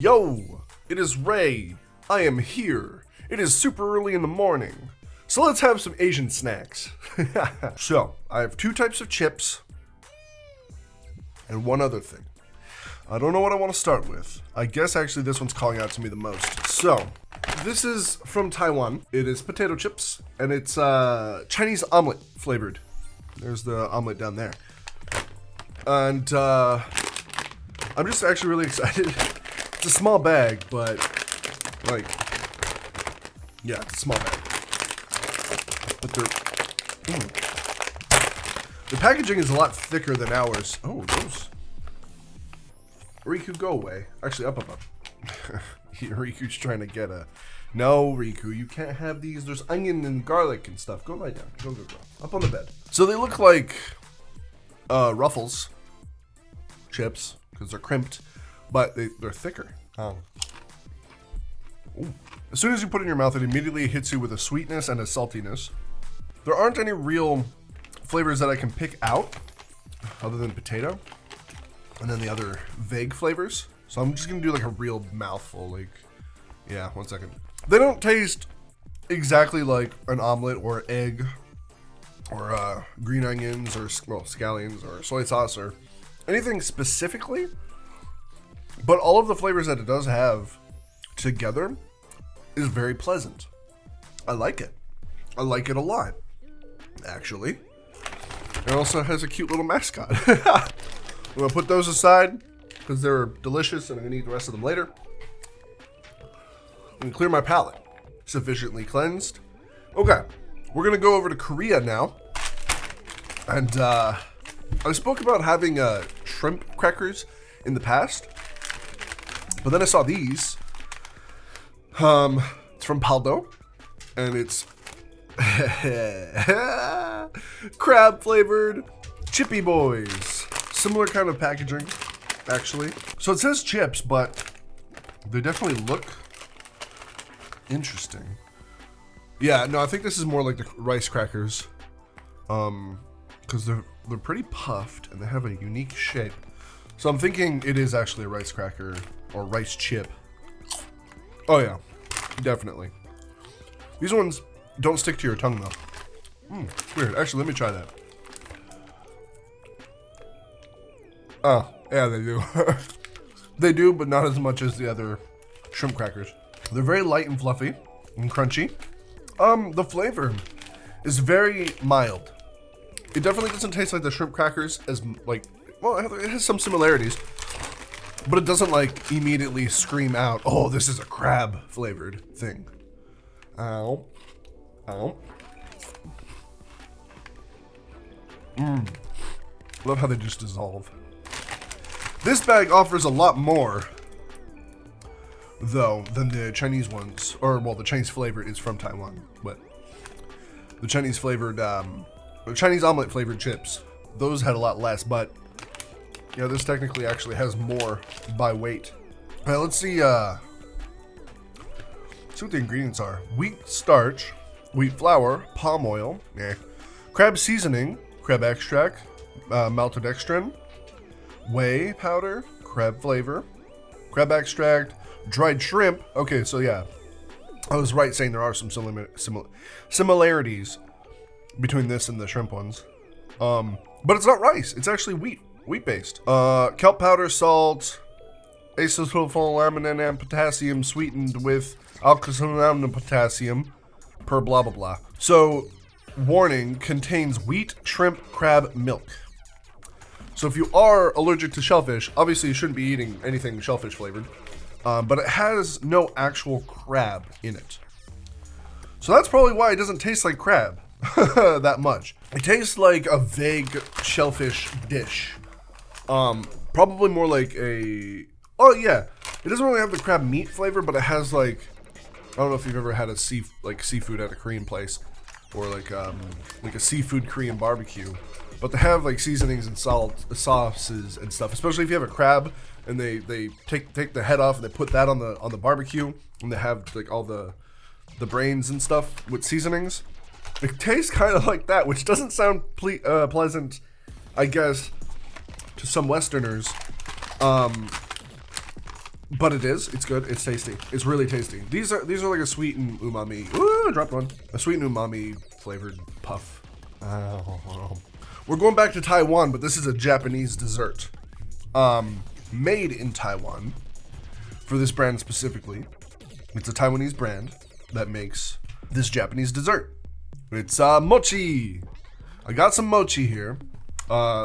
Yo, it is Ray. I am here. It is super early in the morning. So let's have some Asian snacks. So, I have two types of chips and one other thing. I don't know what I want to start with. I guess actually this one's calling out to me the most. So, this is from Taiwan. It is potato chips and it's Chinese omelet flavored. There's the omelet down there. And I'm just actually really excited. It's a small bag, but like, yeah, it's a small bag. But the packaging is a lot thicker than ours. Oh, those. Riku, go away. Actually, up. Riku's trying to get a. No, Riku, you can't have these. There's onion and garlic and stuff. Go lie down. Go. Up on the bed. So they look like Ruffles chips because they're crimped. But they're thicker. Ooh. As soon as you put it in your mouth, it immediately hits you with a sweetness and a saltiness. There aren't any real flavors that I can pick out other than potato. And then the other vague flavors. So I'm just going to do like a real mouthful. Like, yeah, 1 second. They don't taste exactly like an omelet or egg or green onions or, well, scallions or soy sauce or anything specifically. But all of the flavors that it does have together is very pleasant. I like it. I like it a lot, actually. It also has a cute little mascot. I'm gonna put those aside because they're delicious and I'm gonna eat the rest of them later. I'm gonna clear my palate. Sufficiently cleansed. Okay, we're gonna go over to Korea now. And I spoke about having shrimp crackers in the past. But then I saw these. It's from Paldo, and it's crab flavored Chippy Boys. Similar kind of packaging, actually. So it says chips, but they definitely look interesting. Yeah, no, I think this is more like the rice crackers, because they're pretty puffed and they have a unique shape. So I'm thinking it is actually a rice cracker or rice chip. Oh yeah, definitely. These ones don't stick to your tongue though. Weird. Actually, let me try that. Oh, yeah, they do. They do, but not as much as the other shrimp crackers. They're very light and fluffy and crunchy. The flavor is very mild. It definitely doesn't taste like the shrimp crackers as like, well, it has some similarities, but it doesn't like immediately scream out, oh, this is a crab flavored thing. Ow. Love how they just dissolve. This bag offers a lot more, though, than the Chinese ones, or well, the Chinese flavored is from Taiwan, but the Chinese flavored, the Chinese omelet flavored chips, those had a lot less, but yeah, this technically actually has more by weight. All right, let's see what the ingredients are. Wheat starch, wheat flour, palm oil, crab seasoning, crab extract, maltodextrin, whey powder, crab flavor, crab extract, dried shrimp. Okay, so yeah, I was right saying there are some similarities between this and the shrimp ones. But it's not rice, it's actually wheat-based. Kelp powder, salt, acetylphosphamine and potassium sweetened with alkylamine and potassium per blah blah blah. So, warning, contains wheat, shrimp, crab, milk. So if you are allergic to shellfish, obviously you shouldn't be eating anything shellfish flavored. But it has no actual crab in it. So that's probably why it doesn't taste like crab that much. It tastes like a vague shellfish dish. Probably more like a, oh yeah, it doesn't really have the crab meat flavor, but it has like, I don't know if you've ever had a seafood at a Korean place, or like a seafood Korean barbecue, but they have like seasonings and sauces and stuff, especially if you have a crab and they take the head off and they put that on the barbecue, and they have like all the brains and stuff with seasonings. It tastes kind of like that, which doesn't sound pleasant, I guess, to some Westerners. But it is. It's good. It's tasty. It's really tasty. These are like a sweet and umami. Ooh, I dropped one. A sweet and umami flavored puff. We're going back to Taiwan, but this is a Japanese dessert. Made in Taiwan for this brand specifically. It's a Taiwanese brand that makes this Japanese dessert. It's mochi. I got some mochi here,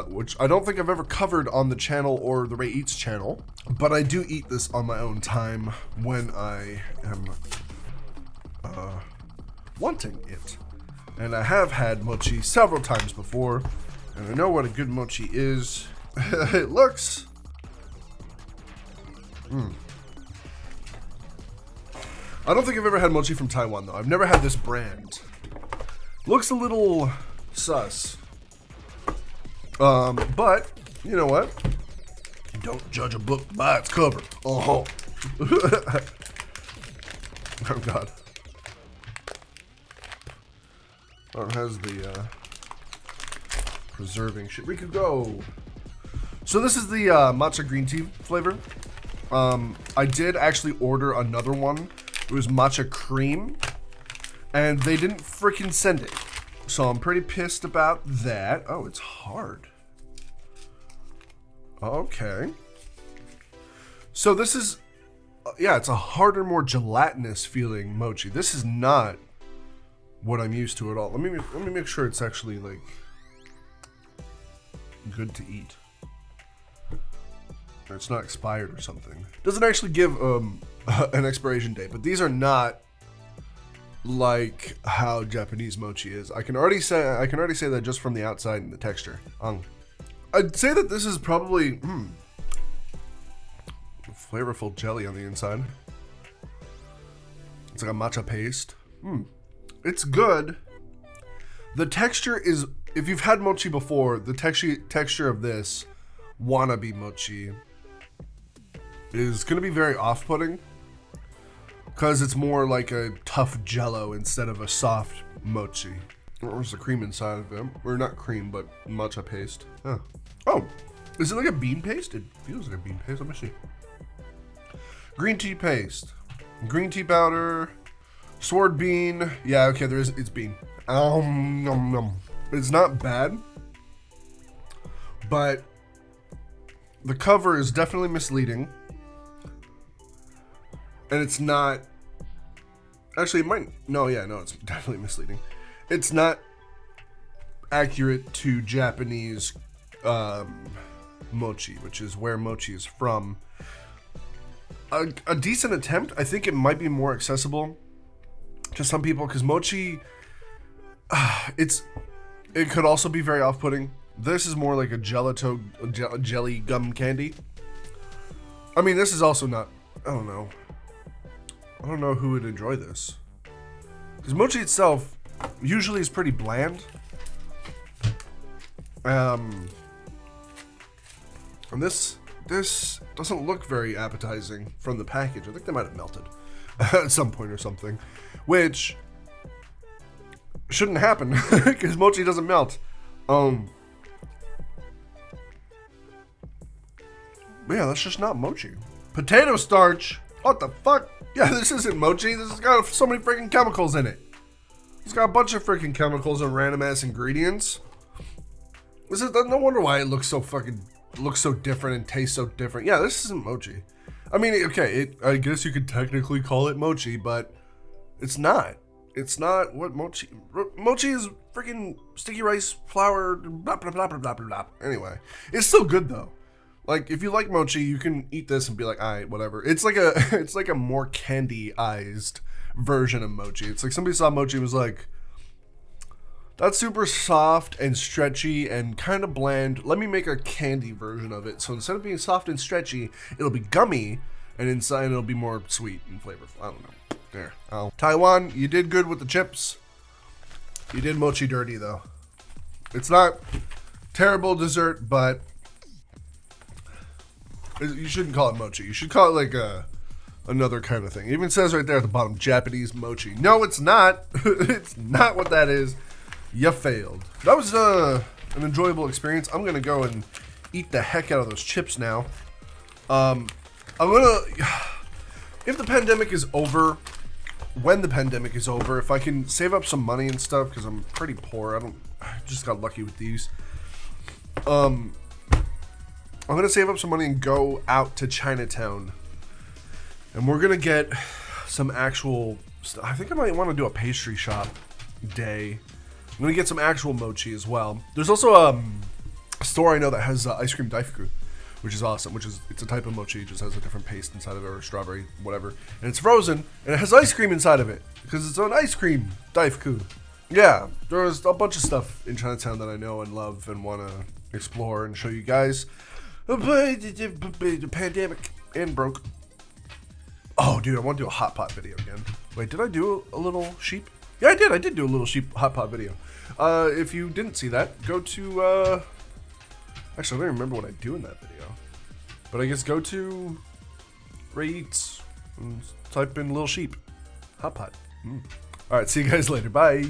which I don't think I've ever covered on the channel or the Ray Eats channel, but I do eat this on my own time when I am wanting it. And I have had mochi several times before, and I know what a good mochi is. It looks... I don't think I've ever had mochi from Taiwan, though. I've never had this brand. Looks a little sus. But, you know what? Don't judge a book by its cover. Oh. Oh, God. Oh, it has the, preserving shit. We could go. So this is the, matcha green tea flavor. I did actually order another one. It was matcha cream. And they didn't freaking send it. So I'm pretty pissed about that. Oh, it's hard. Okay. So this is, yeah, it's a harder, more gelatinous feeling mochi. This is not what I'm used to at all. Let me make sure it's actually like good to eat. It's not expired or something. Doesn't actually give an expiration date, but these are not like how Japanese mochi is. I can already say that just from the outside and the texture. I'd say that this is probably flavorful jelly on the inside. It's like a matcha paste. It's good. The texture is, if you've had mochi before, the texture of this wannabe mochi is gonna be very off-putting because it's more like a tough jello instead of a soft mochi. There's the cream inside of it. Or not cream, but matcha paste. Oh, is it like a bean paste? It feels like a bean paste. Let me see. Green tea paste, green tea powder, sword bean. Yeah, okay, it's bean. It's not bad, but the cover is definitely misleading. And it's not, actually it might, no, it's definitely misleading. It's not accurate to Japanese mochi, which is where mochi is from. A decent attempt. I think it might be more accessible to some people because mochi, it could also be very off-putting. This is more like a jelly gum candy. I mean, this is also not, I don't know who would enjoy this. Because mochi itself usually is pretty bland. And this doesn't look very appetizing from the package. I think they might have melted at some point or something, which shouldn't happen because mochi doesn't melt. But yeah, that's just not mochi. Potato starch. What the fuck? Yeah, this isn't mochi. This has got so many freaking chemicals in it. It's got a bunch of freaking chemicals and random ass ingredients. No wonder why it looks so different and tastes so different. Yeah, this isn't mochi. I mean, okay, I guess you could technically call it mochi, but it's not. It's not what mochi is. Freaking sticky rice flour. Blah blah blah blah blah blah. Anyway, it's still good though. Like, if you like mochi, you can eat this and be like, alright, whatever. It's like a more candy-ized version of mochi. It's like somebody saw mochi and was like, that's super soft and stretchy and kind of bland. Let me make a candy version of it. So instead of being soft and stretchy, it'll be gummy, and inside it'll be more sweet and flavorful. I don't know. There. Taiwan, you did good with the chips. You did mochi dirty, though. It's not terrible dessert, but you shouldn't call it mochi. You should call it like another kind of thing. It even says right there at the bottom, Japanese mochi. No, it's not. It's not what that is. You failed. That was an enjoyable experience. I'm gonna go and eat the heck out of those chips now. I'm gonna, if the pandemic is over, when the pandemic is over, if I can save up some money and stuff, because I'm pretty poor. I just got lucky with these. I'm gonna save up some money and go out to Chinatown, and we're gonna get some actual stuff. I think I might want to do a pastry shop day. I'm gonna get some actual mochi as well. There's also a store I know that has ice cream daifuku, which is awesome. It's a type of mochi, it just has a different paste inside of it, or strawberry, whatever, and it's frozen and it has ice cream inside of it because it's an ice cream daifuku. Yeah, there's a bunch of stuff in Chinatown that I know and love and want to explore and show you guys. The pandemic and broke. Oh, dude, I want to do a hot pot video again. Wait, did I do a little sheep? Yeah, I did. I did do a little sheep hot pot video. If you didn't see that, go to, actually, I don't even remember what I do in that video. But I guess go to Ray Eats and type in little sheep hot pot. All right, see you guys later. Bye.